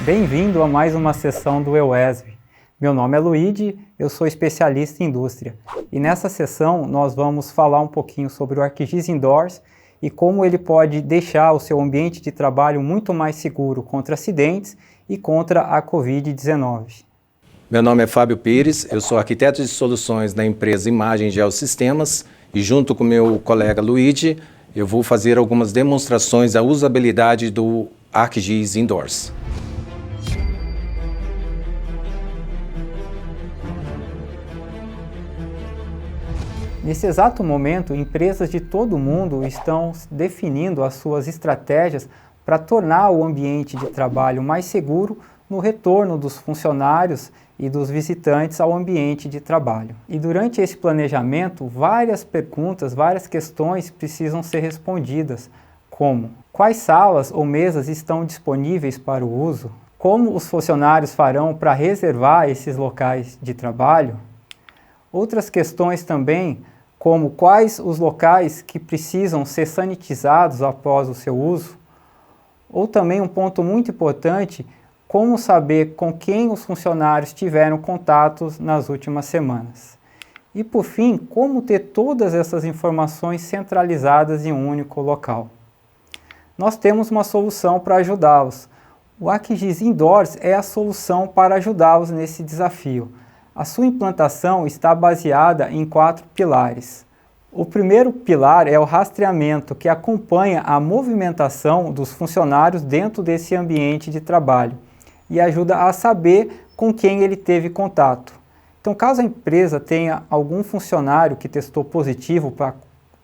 Bem-vindo a mais uma sessão do EUESB. Meu nome é Luigi, eu sou especialista em indústria. E nessa sessão nós vamos falar um pouquinho sobre o ArcGIS Indoors e como ele pode deixar o seu ambiente de trabalho muito mais seguro contra acidentes e contra a Covid-19. Meu nome é Fábio Pires, eu sou arquiteto de soluções da empresa Imagem Geossistemas e junto com meu colega Luigi, eu vou fazer algumas demonstrações da usabilidade do ArcGIS Indoors. Nesse exato momento, empresas de todo o mundo estão definindo as suas estratégias para tornar o ambiente de trabalho mais seguro no retorno dos funcionários e dos visitantes ao ambiente de trabalho. E durante esse planejamento, várias perguntas, várias questões precisam ser respondidas, como: quais salas ou mesas estão disponíveis para o uso? Como os funcionários farão para reservar esses locais de trabalho? Outras questões também, como quais os locais que precisam ser sanitizados após o seu uso? Ou também um ponto muito importante, como saber com quem os funcionários tiveram contatos nas últimas semanas. E por fim, como ter todas essas informações centralizadas em um único local. Nós temos uma solução para ajudá-los. O ArcGIS Indoors é a solução para ajudá-los nesse desafio. A sua implantação está baseada em 4 pilares. O primeiro pilar é o rastreamento, que acompanha a movimentação dos funcionários dentro desse ambiente de trabalho e ajuda a saber com quem ele teve contato. Então, caso a empresa tenha algum funcionário que testou positivo para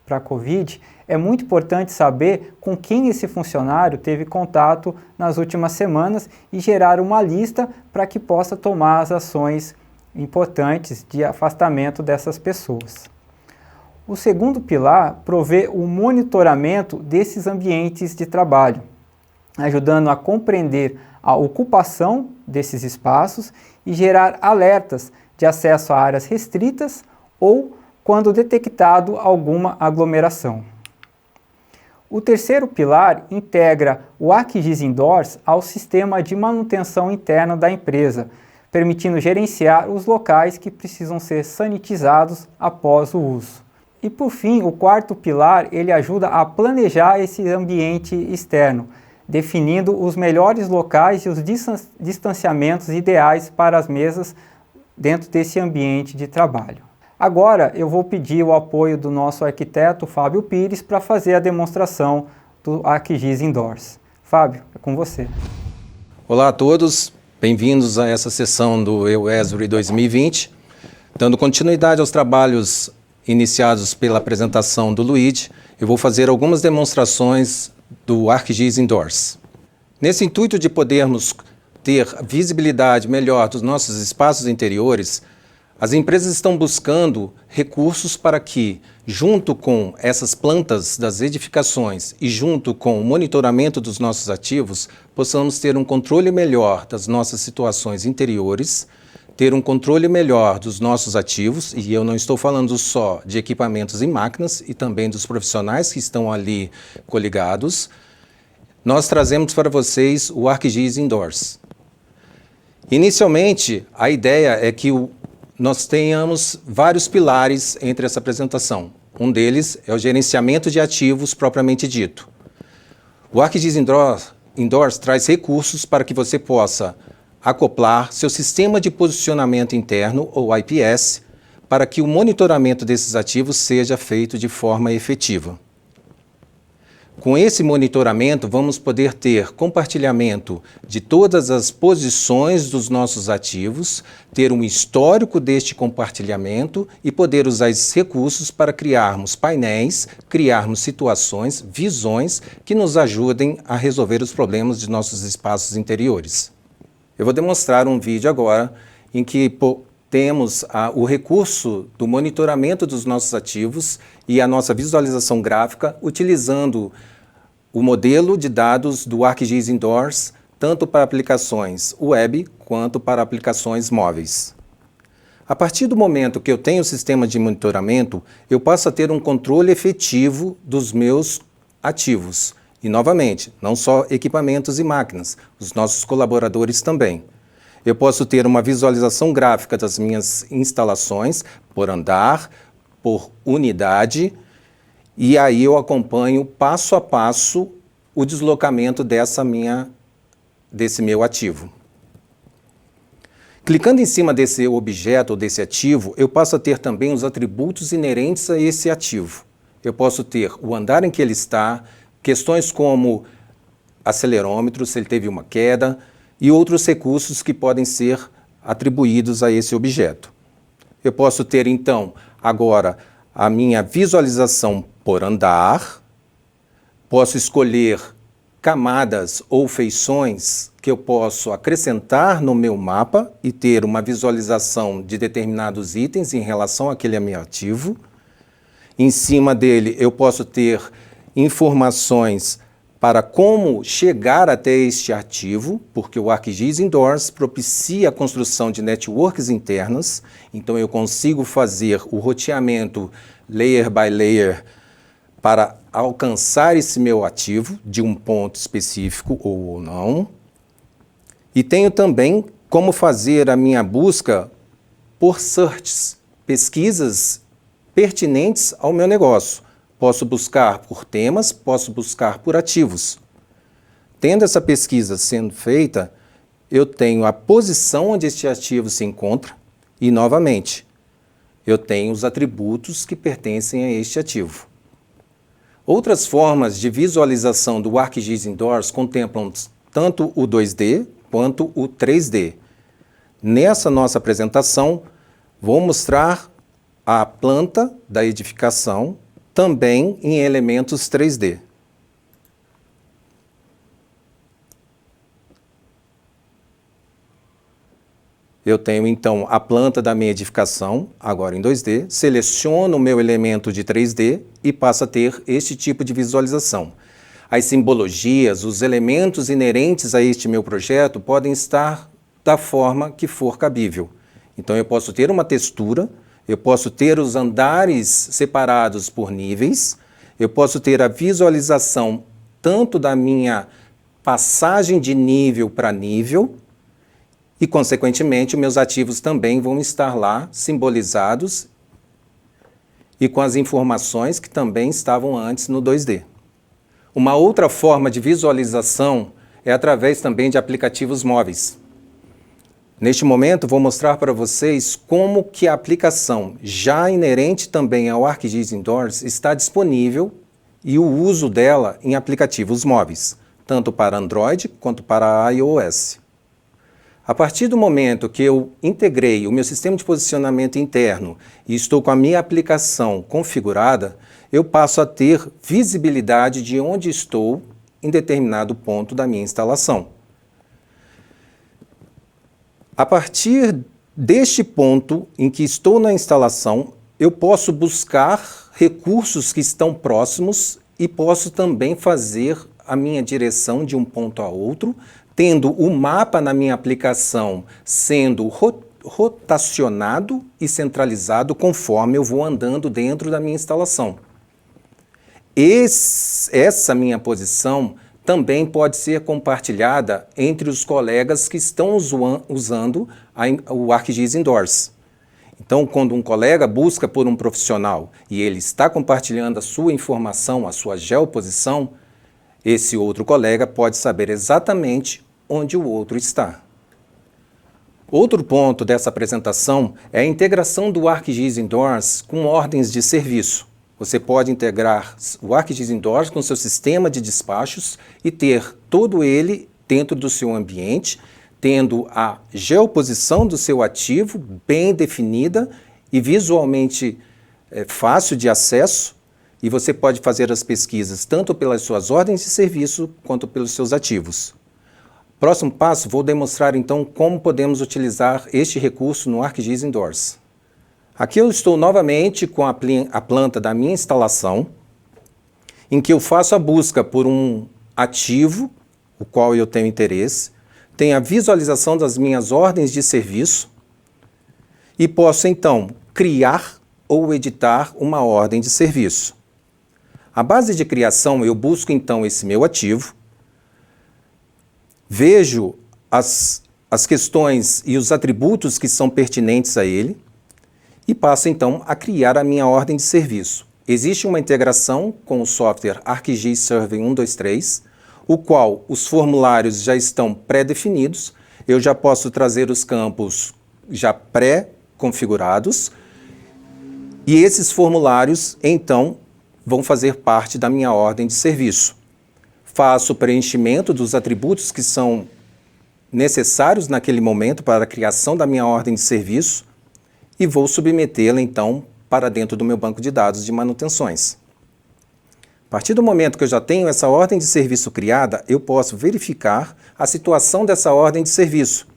a Covid, é muito importante saber com quem esse funcionário teve contato nas últimas semanas e gerar uma lista para que possa tomar as ações importantes de afastamento dessas pessoas. O segundo pilar provê o monitoramento desses ambientes de trabalho, ajudando a compreender a ocupação desses espaços e gerar alertas de acesso a áreas restritas ou quando detectado alguma aglomeração. O terceiro pilar integra o ArcGIS Indoors ao sistema de manutenção interna da empresa, permitindo gerenciar os locais que precisam ser sanitizados após o uso. E por fim, o quarto pilar, ele ajuda a planejar esse ambiente externo, definindo os melhores locais e os distanciamentos ideais para as mesas dentro desse ambiente de trabalho. Agora eu vou pedir o apoio do nosso arquiteto Fábio Pires para fazer a demonstração do ArcGIS Indoors. Fábio, é com você. Olá a todos, bem-vindos a essa sessão do EUESB 2020. Dando continuidade aos trabalhos iniciados pela apresentação do Luigi, eu vou fazer algumas demonstrações do ArcGIS Indoors. Nesse intuito de podermos ter visibilidade melhor dos nossos espaços interiores, as empresas estão buscando recursos para que, junto com essas plantas das edificações e junto com o monitoramento dos nossos ativos, possamos ter um controle melhor das nossas situações interiores, ter um controle melhor dos nossos ativos, e eu não estou falando só de equipamentos e máquinas, e também dos profissionais que estão ali coligados. Nós trazemos para vocês o ArcGIS Indoors. Inicialmente, a ideia é que nós tenhamos vários pilares entre essa apresentação. Um deles é o gerenciamento de ativos propriamente dito. O ArcGIS Indoors traz recursos para que você possa acoplar seu sistema de posicionamento interno, ou IPS, para que o monitoramento desses ativos seja feito de forma efetiva. Com esse monitoramento, vamos poder ter compartilhamento de todas as posições dos nossos ativos, ter um histórico deste compartilhamento e poder usar esses recursos para criarmos painéis, criarmos situações, visões que nos ajudem a resolver os problemas de nossos espaços interiores. Eu vou demonstrar um vídeo agora em que temos o recurso do monitoramento dos nossos ativos e a nossa visualização gráfica utilizando o modelo de dados do ArcGIS Indoors, tanto para aplicações web quanto para aplicações móveis. A partir do momento que eu tenho o sistema de monitoramento, eu passo a ter um controle efetivo dos meus ativos. E, novamente, não só equipamentos e máquinas, os nossos colaboradores também. Eu posso ter uma visualização gráfica das minhas instalações por andar, por unidade, e aí eu acompanho passo a passo o deslocamento desse meu ativo. Clicando em cima desse objeto ou desse ativo, eu passo a ter também os atributos inerentes a esse ativo. Eu posso ter o andar em que ele está, questões como acelerômetro, se ele teve uma queda, e outros recursos que podem ser atribuídos a esse objeto. Eu posso ter, então, agora a minha visualização por andar, posso escolher camadas ou feições que eu posso acrescentar no meu mapa e ter uma visualização de determinados itens em relação àquele meu ativo. Em cima dele, eu posso ter informações para como chegar até este ativo, porque o ArcGIS Indoors propicia a construção de networks internas, então eu consigo fazer o roteamento layer by layer para alcançar esse meu ativo de um ponto específico ou não. E tenho também como fazer a minha busca por searches, pesquisas pertinentes ao meu negócio. Posso buscar por temas, posso buscar por ativos. Tendo essa pesquisa sendo feita, eu tenho a posição onde este ativo se encontra e, novamente, eu tenho os atributos que pertencem a este ativo. Outras formas de visualização do ArcGIS Indoors contemplam tanto o 2D quanto o 3D. Nessa nossa apresentação, vou mostrar a planta da edificação também em elementos 3D. Eu tenho, então, a planta da minha edificação, agora em 2D, seleciono o meu elemento de 3D e passo a ter este tipo de visualização. As simbologias, os elementos inerentes a este meu projeto podem estar da forma que for cabível. Então, eu posso ter uma textura, eu posso ter os andares separados por níveis, eu posso ter a visualização tanto da minha passagem de nível para nível, e, consequentemente, meus ativos também vão estar lá simbolizados e com as informações que também estavam antes no 2D. Uma outra forma de visualização é através também de aplicativos móveis. Neste momento, vou mostrar para vocês como que a aplicação, já inerente também ao ArcGIS Indoors, está disponível e o uso dela em aplicativos móveis, tanto para Android quanto para iOS. A partir do momento que eu integrei o meu sistema de posicionamento interno e estou com a minha aplicação configurada, eu passo a ter visibilidade de onde estou em determinado ponto da minha instalação. A partir deste ponto em que estou na instalação, eu posso buscar recursos que estão próximos e posso também fazer a minha direção de um ponto a outro, tendo o mapa na minha aplicação sendo rotacionado e centralizado conforme eu vou andando dentro da minha instalação. Essa minha posição também pode ser compartilhada entre os colegas que estão usando o ArcGIS Indoors. Então, quando um colega busca por um profissional e ele está compartilhando a sua informação, a sua geoposição, esse outro colega pode saber exatamente onde o outro está. Outro ponto dessa apresentação é a integração do ArcGIS Indoors com ordens de serviço. Você pode integrar o ArcGIS Indoors com seu sistema de despachos e ter todo ele dentro do seu ambiente, tendo a geoposição do seu ativo bem definida e visualmente fácil de acesso, e você pode fazer as pesquisas tanto pelas suas ordens de serviço quanto pelos seus ativos. Próximo passo, vou demonstrar então como podemos utilizar este recurso no ArcGIS Indoors. Aqui eu estou novamente com a planta da minha instalação, em que eu faço a busca por um ativo, o qual eu tenho interesse, tenho a visualização das minhas ordens de serviço e posso então criar ou editar uma ordem de serviço. A base de criação, eu busco então esse meu ativo, vejo as questões e os atributos que são pertinentes a ele e passo então a criar a minha ordem de serviço. Existe uma integração com o software ArcGIS Survey 123, o qual os formulários já estão pré-definidos, eu já posso trazer os campos já pré-configurados e esses formulários então vão fazer parte da minha ordem de serviço. Faço o preenchimento dos atributos que são necessários naquele momento para a criação da minha ordem de serviço e vou submetê-la, então, para dentro do meu banco de dados de manutenções. A partir do momento que eu já tenho essa ordem de serviço criada, eu posso verificar a situação dessa ordem de serviço.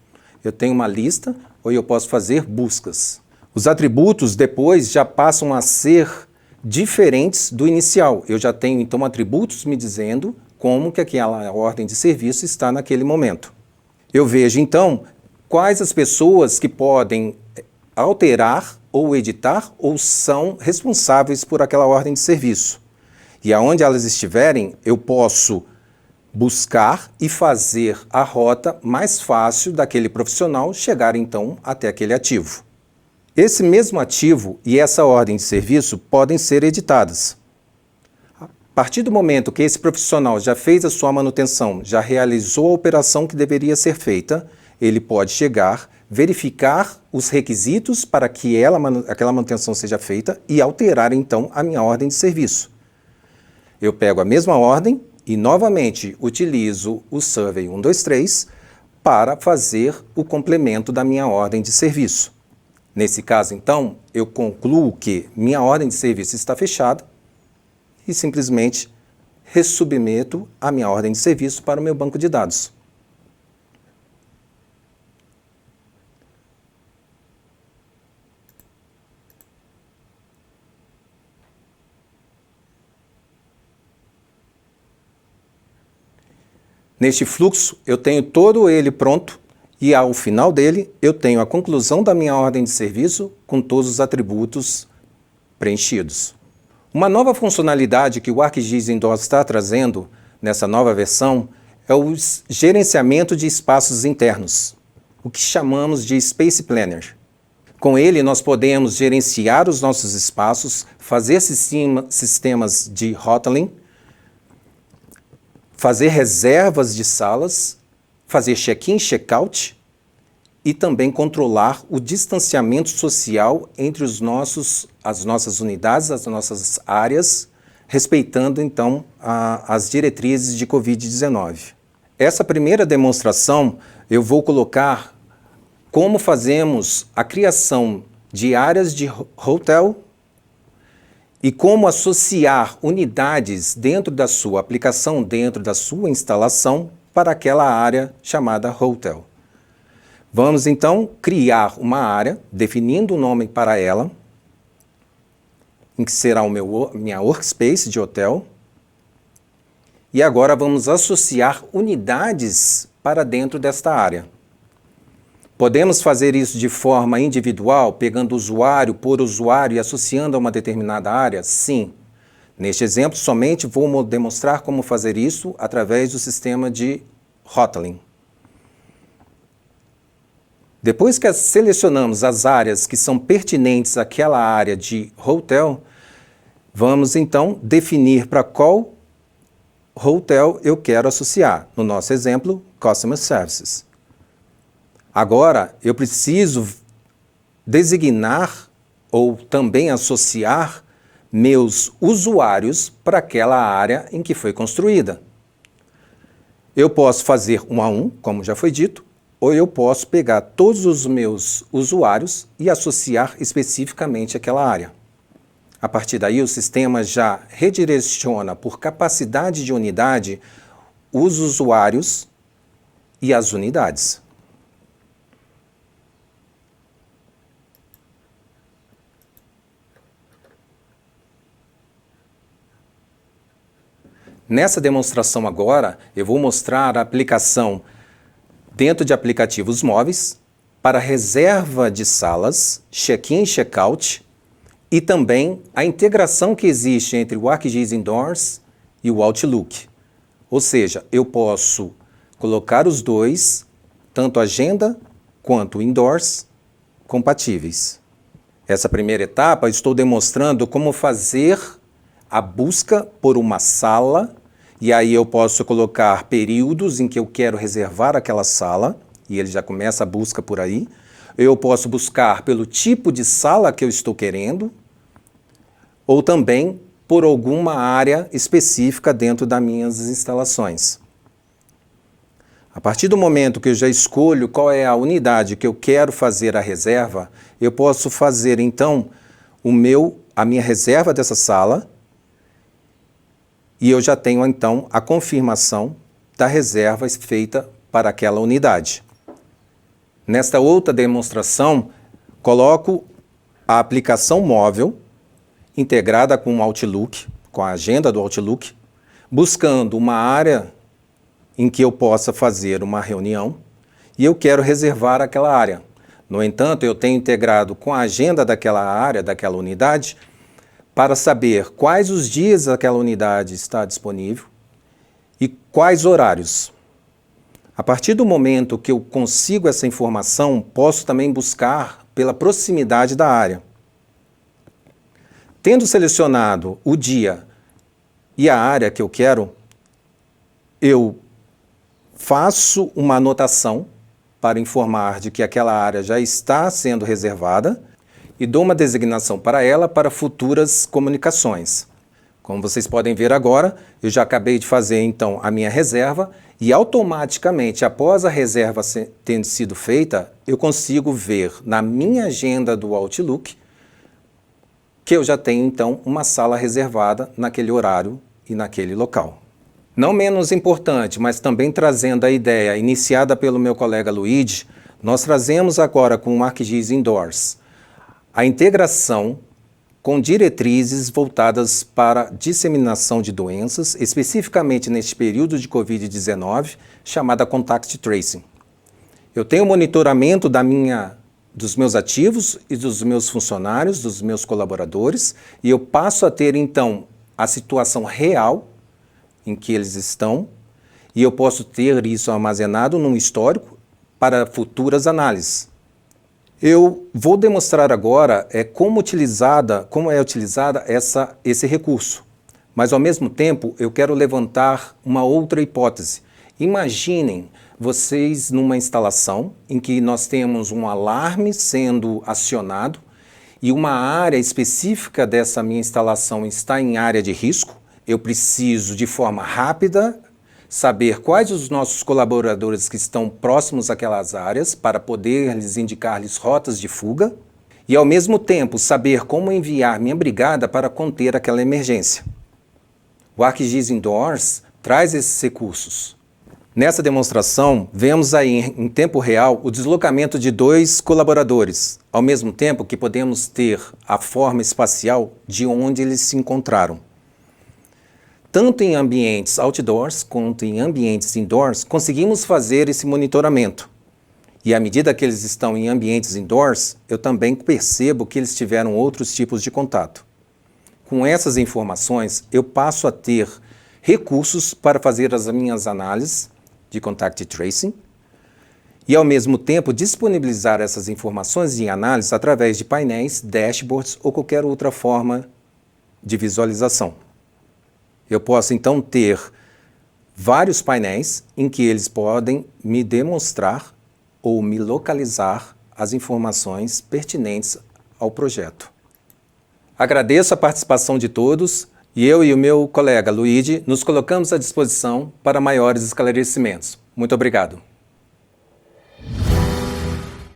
Eu tenho uma lista ou eu posso fazer buscas. Os atributos depois já passam a ser diferentes do inicial. Eu já tenho, então, atributos me dizendo como que aquela ordem de serviço está naquele momento. Eu vejo, então, quais as pessoas que podem alterar ou editar ou são responsáveis por aquela ordem de serviço. E aonde elas estiverem, eu posso buscar e fazer a rota mais fácil daquele profissional chegar, então, até aquele ativo. Esse mesmo ativo e essa ordem de serviço podem ser editadas. A partir do momento que esse profissional já fez a sua manutenção, já realizou a operação que deveria ser feita, ele pode chegar, verificar os requisitos para que aquela manutenção seja feita e alterar, então, a minha ordem de serviço. Eu pego a mesma ordem e, novamente, utilizo o Survey 123 para fazer o complemento da minha ordem de serviço. Nesse caso, então, eu concluo que minha ordem de serviço está fechada e simplesmente ressubmeto a minha ordem de serviço para o meu banco de dados. Neste fluxo, eu tenho todo ele pronto e, ao final dele, eu tenho a conclusão da minha ordem de serviço com todos os atributos preenchidos. Uma nova funcionalidade que o ArcGIS Indoors está trazendo nessa nova versão é o gerenciamento de espaços internos, o que chamamos de Space Planner. Com ele, nós podemos gerenciar os nossos espaços, fazer sistemas de rotaling, fazer reservas de salas, fazer check-in, check-out e também controlar o distanciamento social entre as nossas unidades, as nossas áreas, respeitando então as diretrizes de Covid-19. Essa primeira demonstração eu vou colocar como fazemos a criação de áreas de hotel e como associar unidades dentro da sua aplicação, dentro da sua instalação, para aquela área chamada hotel. Vamos então criar uma área, definindo o nome para ela, em que será minha workspace de hotel. E agora vamos associar unidades para dentro desta área. Podemos fazer isso de forma individual, pegando usuário por usuário e associando a uma determinada área? Sim. Neste exemplo, somente vou demonstrar como fazer isso através do sistema de rotaling. Depois que selecionamos as áreas que são pertinentes àquela área de hotel, vamos então definir para qual hotel eu quero associar. No nosso exemplo, Customer Services. Agora, eu preciso designar ou também associar meus usuários para aquela área em que foi construída. Eu posso fazer um a um, como já foi dito, ou eu posso pegar todos os meus usuários e associar especificamente aquela área. A partir daí, o sistema já redireciona por capacidade de unidade os usuários e as unidades. Nessa demonstração agora, eu vou mostrar a aplicação dentro de aplicativos móveis para reserva de salas, check-in e check-out e também a integração que existe entre o ArcGIS Indoors e o Outlook. Ou seja, eu posso colocar os dois, tanto agenda quanto Indoors, compatíveis. Essa primeira etapa, estou demonstrando como fazer a busca por uma sala, e aí eu posso colocar períodos em que eu quero reservar aquela sala, e ele já começa a busca por aí. Eu posso buscar pelo tipo de sala que eu estou querendo, ou também por alguma área específica dentro das minhas instalações. A partir do momento que eu já escolho qual é a unidade que eu quero fazer a reserva, eu posso fazer então a minha reserva dessa sala, e eu já tenho então a confirmação da reserva feita para aquela unidade. Nesta outra demonstração, coloco a aplicação móvel integrada com o Outlook, com a agenda do Outlook, buscando uma área em que eu possa fazer uma reunião e eu quero reservar aquela área. No entanto, eu tenho integrado com a agenda daquela área, daquela unidade, para saber quais os dias aquela unidade está disponível e quais horários. A partir do momento que eu consigo essa informação, posso também buscar pela proximidade da área. Tendo selecionado o dia e a área que eu quero, eu faço uma anotação para informar de que aquela área já está sendo reservada e dou uma designação para ela para futuras comunicações. Como vocês podem ver agora, eu já acabei de fazer então a minha reserva e automaticamente, após a reserva tendo sido feita, eu consigo ver na minha agenda do Outlook que eu já tenho então uma sala reservada naquele horário e naquele local. Não menos importante, mas também trazendo a ideia iniciada pelo meu colega Luigi, nós trazemos agora com o ArcGIS Indoors a integração com diretrizes voltadas para disseminação de doenças, especificamente neste período de Covid-19, chamada Contact Tracing. Eu tenho monitoramento dos meus ativos e dos meus funcionários, dos meus colaboradores, e eu passo a ter, então, a situação real em que eles estão, e eu posso ter isso armazenado num histórico para futuras análises. Eu vou demonstrar agora como é utilizada esse recurso, mas ao mesmo tempo eu quero levantar uma outra hipótese. Imaginem vocês numa instalação em que nós temos um alarme sendo acionado e uma área específica dessa minha instalação está em área de risco. Eu preciso, de forma rápida, saber quais os nossos colaboradores que estão próximos àquelas áreas para poder indicar-lhes rotas de fuga e, ao mesmo tempo, saber como enviar minha brigada para conter aquela emergência. O ArcGIS Indoors traz esses recursos. Nessa demonstração, vemos aí em tempo real o deslocamento de 2 colaboradores, ao mesmo tempo que podemos ter a forma espacial de onde eles se encontraram. Tanto em ambientes outdoors quanto em ambientes indoors, conseguimos fazer esse monitoramento. E à medida que eles estão em ambientes indoors, eu também percebo que eles tiveram outros tipos de contato. Com essas informações, eu passo a ter recursos para fazer as minhas análises de Contact Tracing e, ao mesmo tempo, disponibilizar essas informações em análise através de painéis, dashboards ou qualquer outra forma de visualização. Eu posso, então, ter vários painéis em que eles podem me demonstrar ou me localizar as informações pertinentes ao projeto. Agradeço a participação de todos e eu e o meu colega Luigi nos colocamos à disposição para maiores esclarecimentos. Muito obrigado.